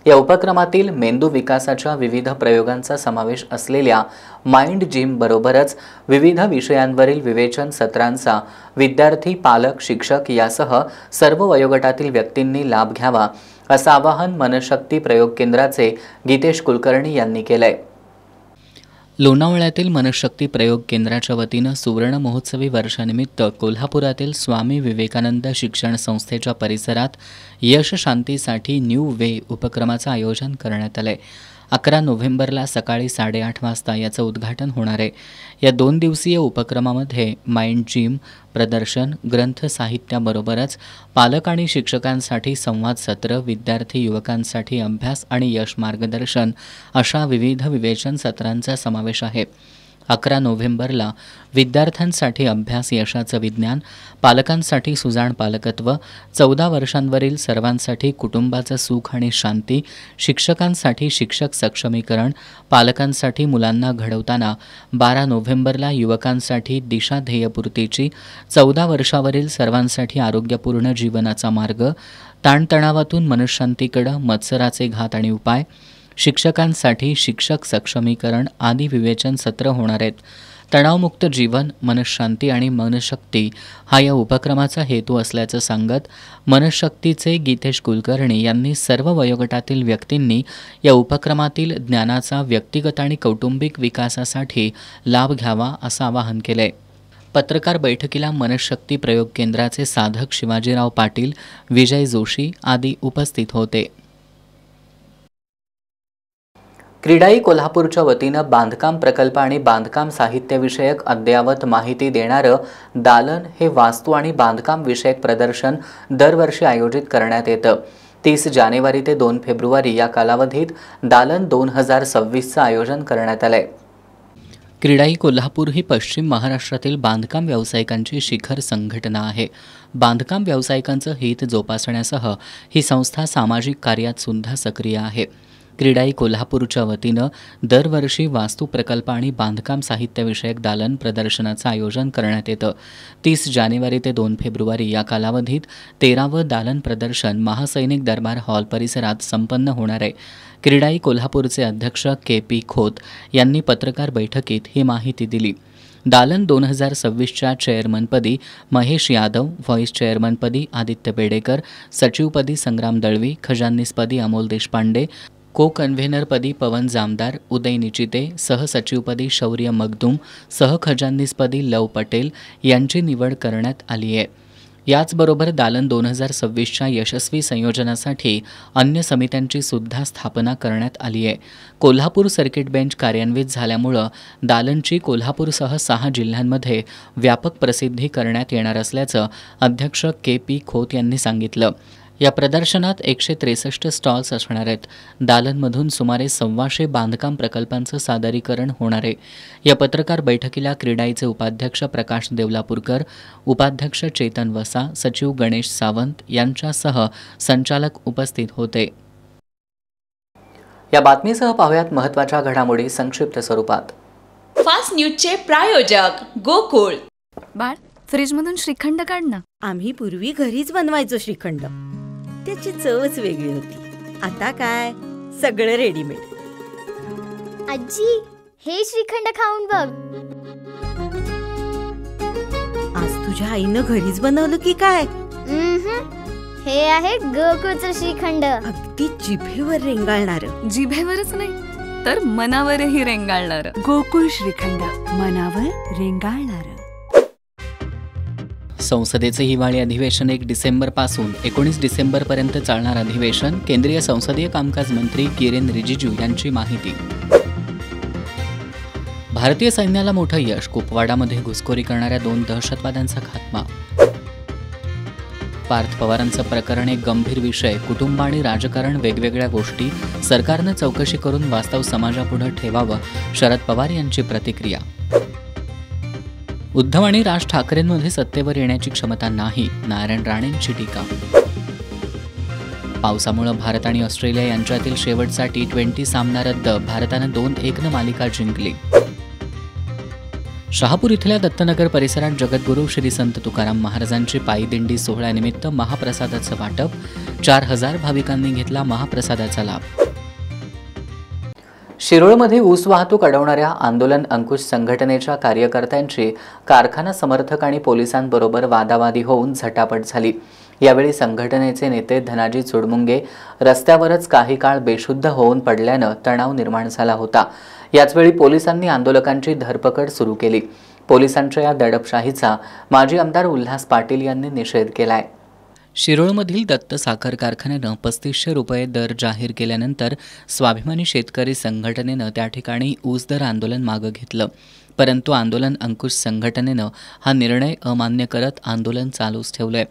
या उपक्रमातील मेंदू विकासाच्या विविध प्रयोगांचा समावेश असलेल्या माइंड जिम बरोबरच विविध विषयांवरील विवेचन सत्रांचा विद्यार्थी, पालक, शिक्षक यासह सर्व वयोगटातील व्यक्तींनी लाभ घ्यावा असं आवाहन मनशक्ती प्रयोग केंद्राचे गीतेश कुलकर्णी यांनी केलंय। लोणावळ्यातील मनशक्ती प्रयोग केंद्राच्या वतीनं सुवर्ण महोत्सवी वर्षानिमित्त कोल्हापुरातील स्वामी विवेकानंद शिक्षण संस्थेच्या परिसरात यश शांतीसाठी न्यू वे उपक्रमाचं आयोजन करण्यात आलंय। 11 नोव्हेंबरला सकाळी 8:30 वाजता याचं उद्घाटन होणार आहे। या 2 दिवसीय उपक्रमामध्ये माइंड जिम, प्रदर्शन, ग्रंथ साहित्याबरोबरच पालक आणि शिक्षकांसाठी संवाद सत्र, विद्यार्थी युवकांसाठी अभ्यास आणि यश मार्गदर्शन अशा विविध विवेचन सत्रांचा समावेश आहे। 11 नोव्हेंबरला विद्यार्थ्यांसाठी अभ्यास यशाचं विज्ञान, पालकांसाठी सुजाण पालकत्व, 14 वर्षांवरील सर्वांसाठी कुटुंबाचं सुख आणि शांती, शिक्षकांसाठी शिक्षक सक्षमीकरण, पालकांसाठी मुलांना घडवताना, 12 नोव्हेंबरला युवकांसाठी दिशा ध्येयपूर्तीची, 14 वर्षावरील सर्वांसाठी आरोग्यपूर्ण जीवनाचा मार्ग, ताणतणावातून मनःशांतीकडे मत्सराचे घात आणि उपाय, शिक्षकांसाठी शिक्षक सक्षमीकरण आदी विवेचन सत्र होणार आहेत। तणावमुक्त जीवन, मनःशांती आणि मनशक्ती हा या उपक्रमाचा हेतू असल्याचं सांगत मनशक्तीचे गीतेश कुलकर्णी यांनी सर्व वयोगटातील व्यक्तींनी या उपक्रमातील ज्ञानाचा व्यक्तिगत आणि कौटुंबिक विकासासाठी लाभ घ्यावा असं आवाहन केलंय। पत्रकार बैठकीला मनशक्ती प्रयोग केंद्राचे साधक शिवाजीराव पाटील, विजय जोशी आदी उपस्थित होते। क्रीडाई कोल्हापूरच्या वतीनं बांधकाम प्रकल्प आणि बांधकाम साहित्यविषयक अद्ययावत माहिती देणारं दालन हे वास्तू आणि बांधकाम विषयक प्रदर्शन दरवर्षी आयोजित करण्यात येतं। 30 जानेवारी ते 2 फेब्रुवारी या कालावधीत दालन 2026चं आयोजन करण्यात आलंय। क्रीडाई कोल्हापूर ही पश्चिम महाराष्ट्रातील बांधकाम व्यावसायिकांची शिखर संघटना आहे। बांधकाम व्यावसायिकांचं हित जोपासण्यासह ही संस्था सामाजिक कार्यात सुद्धा सक्रिय आहे। क्रीडाई कोल्हापूरच्या वतीनं दरवर्षी वास्तू प्रकल्प आणि बांधकाम साहित्यविषयक दालन प्रदर्शनाचं आयोजन करण्यात येतं। 30 जानेवारी ते 2 फेब्रुवारी या कालावधीत 13वं दालन प्रदर्शन महासैनिक दरबार हॉल परिसरात संपन्न होणार आहे। क्रीडाई कोल्हापूरचे अध्यक्ष KP खोत यांनी पत्रकार बैठकीत ही माहिती दिली। दालन 2026च्या चेअरमनपदी महेश यादव, व्हाईस चेअरमनपदी आदित्य बेडेकर, सचिवपदी संग्राम दळवी, खजानीसपदी अमोल देशपांडे, को कन्व्हेनरपदी पवन जामदार, उदय निचिते, सहसचिवपदी शौर्य मगदूम, सहखजानीसपदी लव पटेल यांची निवड करण्यात आली आहे। याचबरोबर दालन 2026च्या यशस्वी संयोजनासाठी अन्य समित्यांची सुद्धा स्थापना करण्यात आली आहे। कोल्हापूर सर्किट बेंच कार्यान्वित झाल्यामुळं दालनची कोल्हापूरसह 6 जिल्ह्यांमध्ये व्यापक प्रसिद्धी करण्यात येणार असल्याचं अध्यक्ष KP खोत यांनी सांगितलं। या प्रदर्शनात 163 स्टॉल्स असणार आहेत। दालनमधून सुमारे 125 बांधकाम प्रकल्पांचं सादरीकरण होणार आहे। या पत्रकार बैठकीला क्रीडाईचे उपाध्यक्ष प्रकाश देवलापूरकर, उपाध्यक्ष चेतन वसा, सचिव गणेश सावंत यांच्यासह संचालक उपस्थित होते। या बातमीसह पाहूयात महत्त्वाच्या घडामोडी संक्षिप्त स्वरूपात। फास्ट न्यूजचे प्रायोजक गोकुळ। बाळ, फ्रीजमधून श्रीखंड काढ ना। आम्ही पूर्वी घरीच बनवायचो श्रीखंड, त्याची चवच वेगळी होती। आता काय सगळं रेडीमेड। आजी, हे श्रीखंड खाऊन बघ। आज तुझ्या आईनं घरीच बनवलं की काय? हे आहे गोकुळचं श्रीखंड। अगदी जिभेवर रेंगाळणार। जिभेवरच नाही तर मनावरही रेंगाळणार। गोकुळ श्रीखंड, मनावर रेंगाळणार। संसदेचे हिवाळी अधिवेशन 1 डिसेंबरपासून 19 डिसेंबरपर्यंत चालणार अधिवेशन। केंद्रीय संसदीय कामकाज मंत्री किरेन रिजिजू यांची माहिती। भारतीय सैन्याला मोठं यश, कुपवाडामध्ये घुसखोरी करणाऱ्या 2 दहशतवाद्यांचा खात्मा। पार्थ पवारांचं प्रकरण एक गंभीर विषय, कुटुंब आणि राजकारण वेगवेगळ्या गोष्टी, सरकारनं चौकशी करून वास्तव समाजापुढे ठेवावं, शरद पवार यांची प्रतिक्रिया। उद्धव आणि राज ठाकरेंमध्ये सत्तेवर येण्याची क्षमता नाही, नारायण राणेंची टीका। पावसामुळे भारत आणि ऑस्ट्रेलिया यांच्यातील शेवटचा T20 सामना रद्द, भारतानं 2-1 मालिका जिंकली। शहापूर इथल्या दत्तनगर परिसरात जगद्गुरू श्री संत तुकाराम महाराजांची पायी दिंडी सोहळ्यानिमित्त महाप्रसादाचं वाटप. 4000 भाविकांनी घेतला महाप्रसादाचा लाभ. शिरोळमध्ये ऊस वाहतूक अडवणाऱ्या आंदोलन अंकुश संघटनेच्या कार्यकर्त्यांची कारखाना समर्थक आणि पोलिसांबरोबर वादावादी होऊन झटापट झाली. यावेळी संघटनेचे नेते धनाजी चुडमुंगे रस्त्यावरच काही काळ बेशुद्ध होऊन पडल्यानं तणाव निर्माण झाला होता. याचवेळी पोलिसांनी आंदोलकांची धरपकड सुरू केली. पोलिसांच्या या दडपशाहीचा माजी आमदार उल्हास पाटील यांनी निषेध केलाय. शिरोळमधील दत्त साखर कारखान्यानं 3500 रुपये दर जाहीर केल्यानंतर स्वाभिमानी शेतकरी संघटनेनं त्या ठिकाणी ऊस दर आंदोलन मागं घेतलं. परंतु आंदोलन अंकुश संघटनेनं हा निर्णय अमान्य करत आंदोलन चालूच ठेवलंय.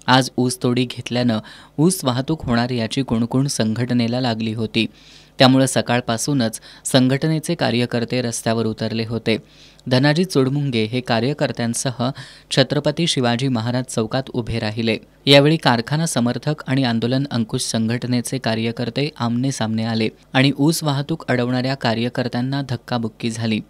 आज ऊस तोडी घेतल्यानं ऊस वाहतूक होणार याची कुणकुण संघटनेला लागली होती. त्यामुळे सकाळपासूनच संघटनेचे कार्यकर्ते रस्त्यावर उतरले होते. धनाजी चुडमुंगे हे कार्यकर्त्यांसह छत्रपती शिवाजी महाराज चौकात उभे राहिले. यावेळी कारखाना समर्थक आणि आंदोलन अंकुश संघटनेचे कार्यकर्ते आमने सामने आले आणि ऊस वाहतूक अडवणाऱ्या कार्यकर्त्यांना धक्काबुक्की झाली.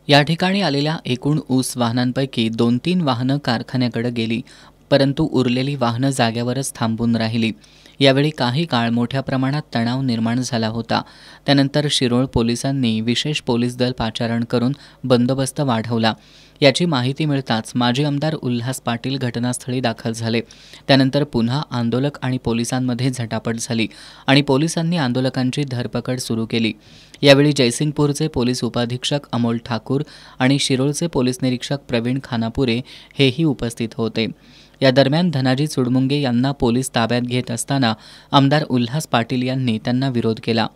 या ठिकाणी आलेल्या एकूण ऊस वाहनांपैकी 2-3 वाहनं कारखान्याकडे गेली, परंतु उरलेली वाहनं जाग्यावरच थांबून राहिली. यावेळी काही काळ मोठ्या प्रमाणात तणाव निर्माण झाला होता. त्यानंतर शिरोळ पोलिसांनी विशेष पोलीस दल पाचारण करून बंदोबस्त वाढवला. याची माहिती मिळताच माजी आमदार उल्हास पाटील घटनास्थळी दाखल झाले. त्यानंतर पुन्हा आंदोलक आणि पोलिसांमध्ये झटापट झाली आणि पोलिसांनी आंदोलकांची धरपकड सुरू केली. यावेळी जयसिंगपूरचे पोलीस उपाधीक्षक अमोल ठाकूर आणि शिरोळचे पोलीस निरीक्षक प्रवीण खानापुरे हेही उपस्थित होते. या दरम्यान धनाजी चुडमुंगे यांना पोलीस ताब्यात घेत असताना आमदार उल्हास पाटील यांनी त्यांना विरोध केला.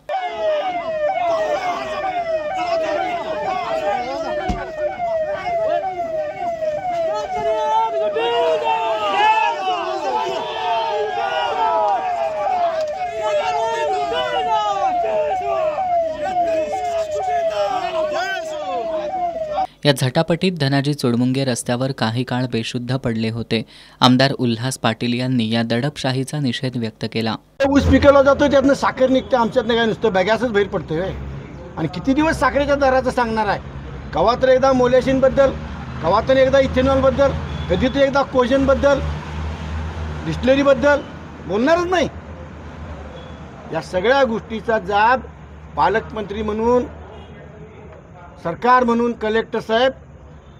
या झटापटीत धनाजी चुडमुंगे रस्त्यावर काही काळ बेशुद्ध पडले होते. आमदार उल्हास पाटील यांनी या दडपशाहीचा निषेध व्यक्त केला. ऊस पिकवला जातो, त्यातनं साखर निघते, आमच्यातनं काय नुसतं बॅगासच बाहेर पडतोय. आणि किती दिवस साखरेच्या दराचं सांगणार आहे? कवा तर एकदा मोलॅशिनबद्दल, कवा तर एकदा इथेनॉलबद्दल, कधी तर एकदा कोजनबद्दल, डिस्टिलरीबद्दल बोलणारच नाही. या सगळ्या गोष्टीचा जाब पालकमंत्री म्हणून, सरकार म्हणून कलेक्टर साहेब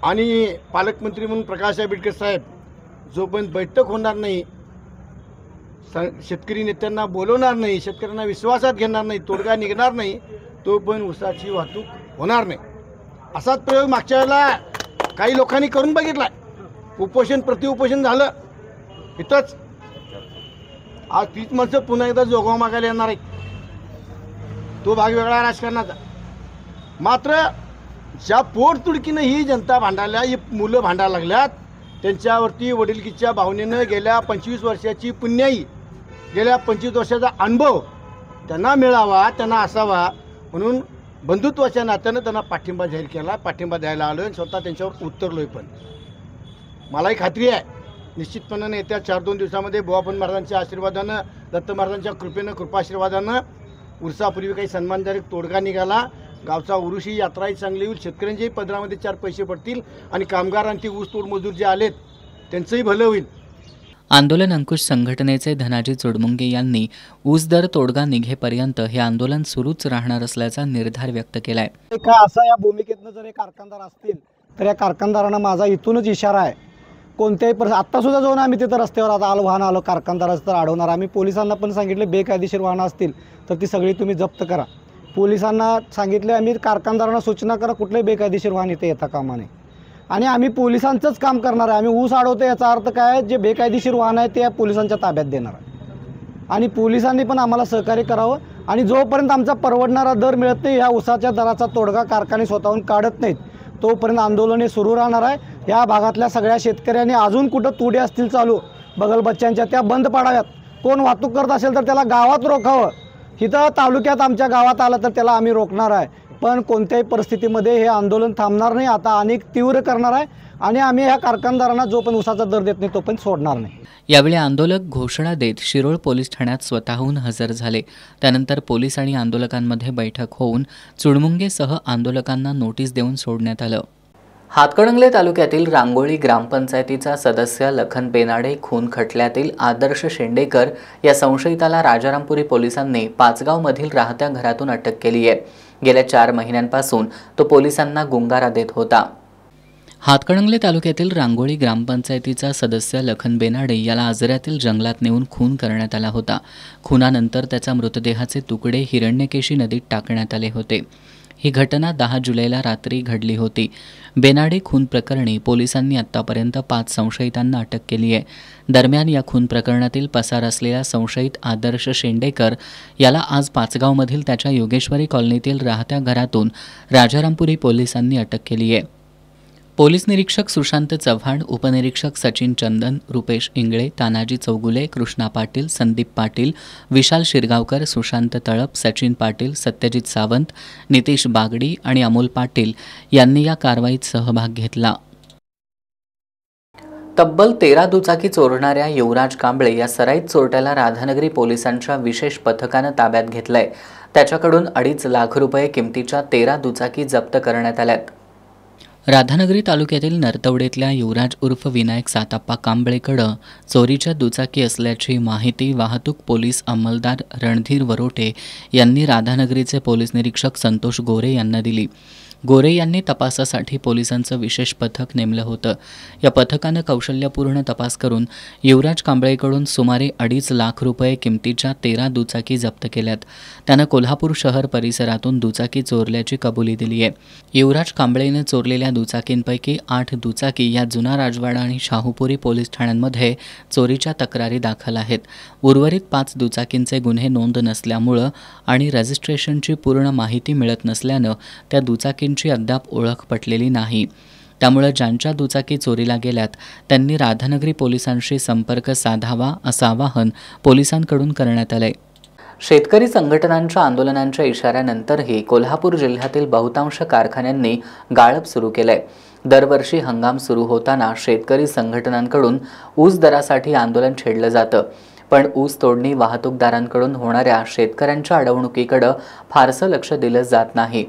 आणि पालकमंत्री म्हणून प्रकाश आंबेडकर साहेब जोपर्यंत बैठक होणार नाही, शेतकरी नेत्यांना बोलवणार नाही, शेतकऱ्यांना विश्वासात घेणार नाही, तोडगा निघणार नाही, तोपर्यंत ऊसाची वाहतूक होणार नाही. असाच प्रयोग मागच्या वेळेला काही लोकांनी करून बघितला. उपोषण प्रतिउपोषण झालं इथंच. आज 30 माणसं पुन्हा एकदा जोगवा मागायला येणार आहे. तो भाग वेगळा राजकारणाचा. मात्र ज्या पोटतुडकीनं ही जनता भांडायला, ही मुलं भांडायला लागल्यात, त्यांच्यावरती वडिलकीच्या भावनेनं गेल्या 25 वर्षाची पुण्याई, गेल्या 25 वर्षाचा अनुभव त्यांना मिळावा, त्यांना असावा म्हणून बंधुत्वाच्या नात्यानं त्यांना पाठिंबा जाहीर केला. पाठिंबा द्यायला आलो आणि स्वतः त्यांच्यावर उतरलोय. पण मलाही खात्री आहे निश्चितपणाने येत्या 4-2 दिवसामध्ये बुवापन महाराजांच्या आशीर्वादानं, दत्त महाराजांच्या कृपेनं, कृपाशीर्वादानं उरसापूर्वी काही सन्मानदायक तोडगा निघाला. गावचा उरुशी यात्राही चांगली होईल, शेतकऱ्यांच्याही पदरामध्ये 4 पैसे पडतील आणि कामगार आणि ऊस तोड मजूर जे आलेत त्यांचंही भलं होईल. आंदोलन अंकुश संघटनेचे धनाजी चुडमुंगे यांनी ऊस दर तोडगा निघेपर्यंत हे आंदोलन सुरूच राहणार असल्याचा निर्धार व्यक्त केलाय. का असा या भूमिकेतनं जर हे कारखानदार असतील तर या कारखानदारांना माझा इथूनच इशारा आहे. कोणत्याही आत्ता सुद्धा जाऊन आम्ही तिथं रस्त्यावर आता वाहन आलो, कारखानदाराचं तर अडवणार. आम्ही पोलिसांना पण सांगितले बेकायदेशीर वाहनं असतील तर ती सगळी तुम्ही जप्त करा. पोलिसांना सांगितले आम्ही, कारखानदारांना सूचना करा कुठलंही बेकायदेशीर वाहन इथे येता कामा नये. आणि आम्ही पोलिसांचंच काम करणार आहे. आम्ही ऊस अडवतो याचा अर्थ काय, जे बेकायदेशीर वाहन आहे ते पोलिसांच्या ताब्यात देणार आहे. आणि पोलिसांनी पण आम्हाला सहकार्य करावं. आणि जोपर्यंत आमचा परवडणारा दर मिळत नाही, ह्या ऊसाच्या दराचा तोडगा कारखाने स्वतःहून काढत नाहीत, तोपर्यंत आंदोलन हे सुरू राहणार आहे. या भागातल्या सगळ्या शेतकऱ्यांनी अजून कुठं तुडे असतील चालू बगल बच्च्यांच्या त्या बंद पाडाव्यात. कोण वाहतूक करत असेल तर त्याला गावात रोखावं. इथं तालुक्यात आमच्या गावात आलं तर त्याला आम्ही रोखणार आहे. पण कोणत्याही परिस्थितीमध्ये हे आंदोलन थांबणार नाही. आता अनेक तीव्र करणार आहे आणि आम्ही ह्या कारखानदारांना जो पण ऊसाचा दर देत नाही तो पण सोडणार नाही. यावेळी आंदोलक घोषणा देत शिरोळ पोलीस ठाण्यात स्वतःहून हजर झाले. त्यानंतर पोलीस आणि आंदोलकांमध्ये बैठक होऊन चुडमुंगेसह आंदोलकांना नोटीस देऊन सोडण्यात आलं. हातकणंगले तालुक्यातील रांगोळी ग्रामपंचायतीचा सदस्य लखन बेनाडे खून खटल्यातील आदर्श शेंडेकर या संशयिताला राजारामपुरी पोलिसांनी पाचगावमधील राहत्या घरातून अटक केली आहे. गेल्या 4 महिन्यांपासून तो पोलिसांना गुंगारा देत होता. हातकणंगले तालुक्यातील रांगोळी ग्रामपंचायतीचा सदस्य लखन बेनाडे याला आजऱ्यातील जंगलात नेऊन खून करण्यात आला होता. खुनानंतर त्याचा मृतदेहाचे तुकडे हिरण्यकेशी नदीत टाकण्यात आले होते. ही घटना 10 जुलैला रात्री घडली होती. बेनाडे खून प्रकरणी पोलिसांनी आत्तापर्यंत 5 संशयितांना अटक केली आहे. दरम्यान या खून प्रकरणातील पसार असलेला संशयित आदर्श शेंडेकर याला आज पाचगावमधील त्याच्या योगेश्वरी कॉलनीतील राहत्या घरातून राजारामपुरी पोलिसांनी अटक केली आहे. पोलीस निरीक्षक सुशांत चव्हाण, उपनिरीक्षक सचिन चंदन, रुपेश इंगळे, तानाजी चौगुले, कृष्णा पाटील, संदीप पाटील, विशाल शिरगावकर, सुशांत तळप, सचिन पाटील, सत्यजित सावंत, नितेश बागडी आणि अमोल पाटील यांनी या कारवाईत सहभाग घेतला. तब्बल 13 दुचाकी चोरणाऱ्या युवराज कांबळे या सराईत चोरट्याला राधानगरी पोलिसांच्या विशेष पथकानं ताब्यात घेतलंय. त्याच्याकडून 2.5 लाख रुपये किमतीच्या 13 दुचाकी जप्त करण्यात आल्यात. राधानगरी तालुक्यातील नरतवडेतल्या युवराज उर्फ विनायक साताप्पा कांबळेकडं चोरीच्या दुचाकी असल्याची माहिती वाहतूक पोलीस अंमलदार रणधीर वरोटे यांनी राधानगरीचे पोलीस निरीक्षक संतोष गोरे यांना दिली. गोरे यांनी तपासासाठी पोलिसांचं विशेष पथक नेमलं होतं. या पथकानं कौशल्यपूर्ण तपास करून युवराज कांबळेकडून सुमारे 2.5 लाख रुपये किमतीच्या 13 दुचाकी जप्त केल्यात. त्यानं कोल्हापूर शहर परिसरातून दुचाकी चोरल्याची कबुली दिली आहे. युवराज कांबळेनं चोरलेल्या दुचाकींपैकी 8 दुचाकी या जुना राजवाडा आणि शाहूपुरी पोलीस ठाण्यांमध्ये चोरीच्या तक्रारी दाखल आहेत. उर्वरित 5 दुचाकींचे गुन्हे नोंद नसल्यामुळं आणि रजिस्ट्रेशनची पूर्ण माहिती मिळत नसल्यानं त्या दुचाकींची अद्याप ओळख पटलेली नाही. त्यामुळे ज्यांच्या दुचाकी चोरीला गेल्यात त्यांनी राधानगरी पोलिसांशी संपर्क साधावा असं आवाहन पोलिसांकडून करण्यात आलंय. शेतकरी संघटनांच्या आंदोलनांच्या इशाऱ्यानंतरही कोल्हापूर जिल्ह्यातील बहुतांश कारखान्यांनी गाळप सुरू केलंय. दरवर्षी हंगाम सुरू होताना शेतकरी संघटनांकडून ऊस दरासाठी आंदोलन छेडलं जातं. पण ऊस तोडणी वाहतूकदारांकडून होणाऱ्या शेतकऱ्यांच्या अडवणुकीकडे फारसं लक्ष दिलं जात नाही.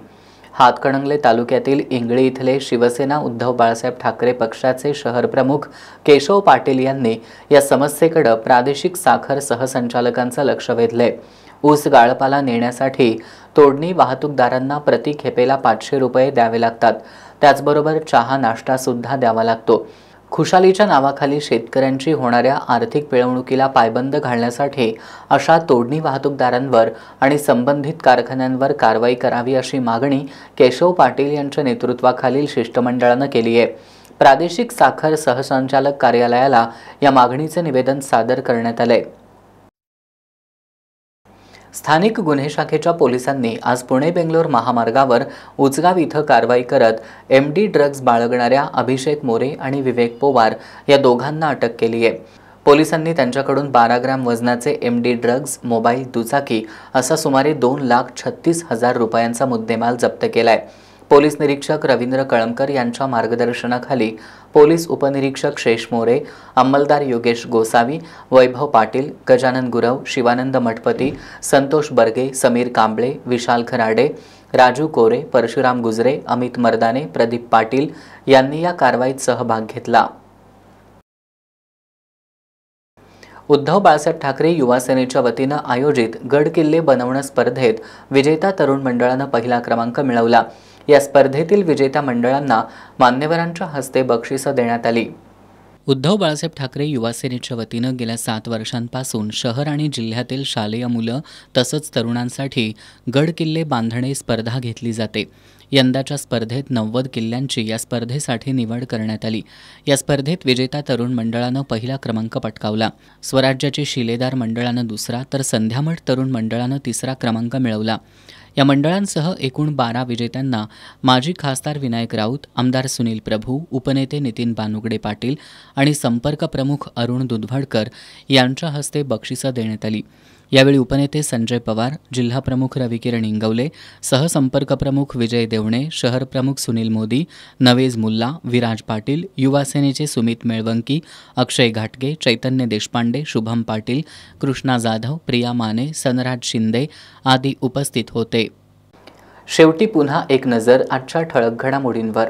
हातकणंगले तालुक्यातील इंगळी इथले शिवसेना उद्धव बाळासाहेब ठाकरे पक्षाचे शहर प्रमुख केशव पाटील यांनी या समस्येकडे प्रादेशिक साखर सहसंचालकांचं लक्ष वेधलंय. ऊस गाळपाला नेण्यासाठी तोडणी वाहतूकदारांना प्रति खेपेला 500 रुपये द्यावे लागतात. त्याचबरोबर चहा नाश्ता सुद्धा द्यावा लागतो. खुशालीच्या नावाखाली शेतकऱ्यांची होणाऱ्या आर्थिक पिळवणुकीला पायबंद घालण्यासाठी अशा तोडणी वाहतूकदारांवर आणि संबंधित कारखान्यांवर कारवाई करावी अशी मागणी केशव पाटील यांच्या नेतृत्वाखालील शिष्टमंडळानं केली आहे. प्रादेशिक साखर सहसंचालक कार्यालयाला या मागणीचे निवेदन सादर करण्यात आले. स्थानिक गुन्हे शाखेच्या पोलिसांनी आज पुणे-बेंगलोर महामार्गावर उचगाव इथं कारवाई करत MD ड्रग्ज बाळगणाऱ्या अभिषेक मोरे आणि विवेक पोवार या दोघांना अटक केली आहे. पोलिसांनी त्यांच्याकडून 12 ग्रॅम वजनाचे MD ड्रग्ज, मोबाईल, दुचाकी असा सुमारे 2,36,000 रुपयांचा मुद्देमाल जप्त केलाय. पोलीस निरीक्षक रवींद्र कळमकर यांच्या मार्गदर्शनाखाली पोलीस उपनिरीक्षक शेष मोरे, अंमलदार योगेश गोसावी, वैभव पाटील, गजानन गुरव, शिवानंद मठपती, संतोष बर्गे, समीर कांबळे, विशाल खराडे, राजू कोरे, परशुराम गुजरे, अमित मर्दाने, प्रदीप पाटील यांनी या कारवाईत सहभाग घेतला. उद्धव बाळासाहेब ठाकरे युवा सेनेच्या वतीनं आयोजित गड किल्ले बनवणं स्पर्धेत विजेता तरुण मंडळानं पहिला क्रमांक मिळवला. या स्पर्धेतील विजेत्या मंडळांना मान्यवरांच्या हस्ते बक्षिसं देण्यात आली. उद्धव बाळासाहेब ठाकरे युवा सेनेच्या वतीनं गेल्या 7 वर्षांपासून शहर आणि जिल्ह्यातील शालेय मुलं तसंच तरुणांसाठी गड किल्ले बांधणे स्पर्धा घेतली जाते. यंदाच्या स्पर्धेत 90 किल्ल्यांची या स्पर्धेसाठी निवड करण्यात आली. या स्पर्धेत विजेता तरुण मंडळानं पहिला क्रमांक पटकावला. स्वराज्याचे शिलेदार मंडळानं दुसरा तर संध्यामठ तरुण मंडळानं 3रा क्रमांक मिळवला. या मंडळांसह एकूण 12 विजेत्यांना माजी खासदार विनायक राऊत, आमदार सुनील प्रभू, उपनेते नितीन बानुगडे पाटील आणि संपर्क प्रमुख अरुण दुधवडकर यांच्या हस्ते बक्षिसं देण्यात आली। यावेळी उपनेते संजय पवार, जिल्हा प्रमुख रविकिरण इंगवले, सहसंपर्क प्रमुख विजय देवणे, शहर प्रमुख सुनील मोदी, नवेज मुल्ला, विराज पाटील, युवा सेनेचे सुमित मेळवंकी, अक्षय घाटगे, चैतन्य देशपांडे, शुभम पाटील, कृष्णा जाधव, प्रिया माने, सनराज शिंदे आदी उपस्थित होते। शेवटी पुन्हा एक नजर आजच्या ठळक घडामोडींवर।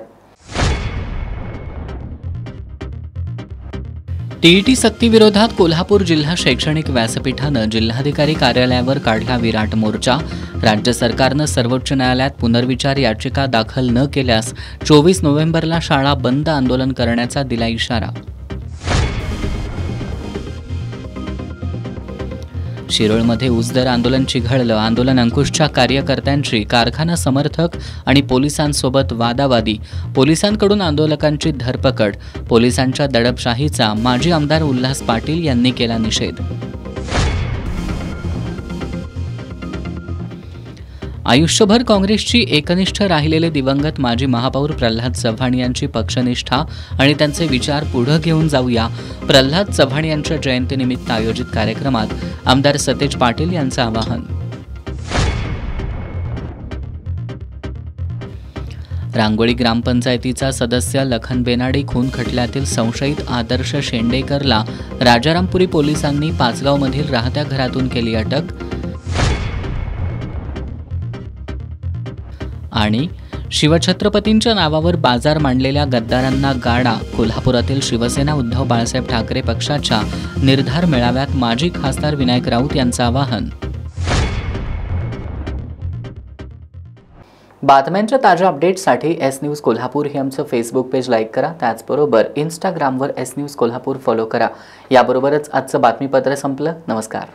टीईटी सक्तीविरोधात कोल्हापूर जिल्हा शैक्षणिक व्यासपीठानं जिल्हाधिकारी कार्यालयावर काढला विराट मोर्चा। राज्य सरकारनं सर्वोच्च न्यायालयात पुनर्विचार याचिका दाखल न केल्यास 24 नोव्हेंबरला शाळा बंद आंदोलन करण्याचा दिला इशारा। शिरोळमध्ये ऊसदर आंदोलन चिघळलं। आंदोलन अंकुशच्या कार्यकर्त्यांची कारखाना समर्थक आणि पोलिसांसोबत वादावादी। पोलिसांकडून आंदोलकांची धरपकड। पोलिसांच्या दडपशाहीचा माजी आमदार उल्हास पाटील यांनी केला निषेध। आयुष्यभर काँग्रेसची एकनिष्ठ राहिलेले दिवंगत माजी महापौर प्रल्हाद चव्हाण यांची पक्षनिष्ठा आणि त्यांचे विचार पुढे घेऊन जाऊया। प्रल्हाद चव्हाण यांच्या जयंतीनिमित्त आयोजित कार्यक्रमात आमदार सतेज पाटील यांचं आवाहन। रांगोळी ग्रामपंचायतीचा सदस्य लखन बेनाडी खून खटल्यातील संशयित आदर्श शेंडेकरला राजारामपुरी पोलिसांनी पाचगावमधील राहत्या घरातून केली अटक। आणि शिवछत्रपतींच्या नावावर बाजार मांडलेल्या गद्दारांना गाडा। कोल्हापुरातील शिवसेना उद्धव बाळासाहेब ठाकरे पक्षाच्या निर्धार मेळाव्यात माजी खासदार विनायक राऊत यांचं आवाहन। बातम्यांच्या ताज्या अपडेट्ससाठी एस न्यूज कोल्हापूर हे आमचं फेसबुक पेज लाईक करा। त्याचबरोबर इंस्टाग्रामवर एस न्यूज कोल्हापूर फॉलो करा। याबरोबरच आजचं बातमीपत्र संपलं। नमस्कार।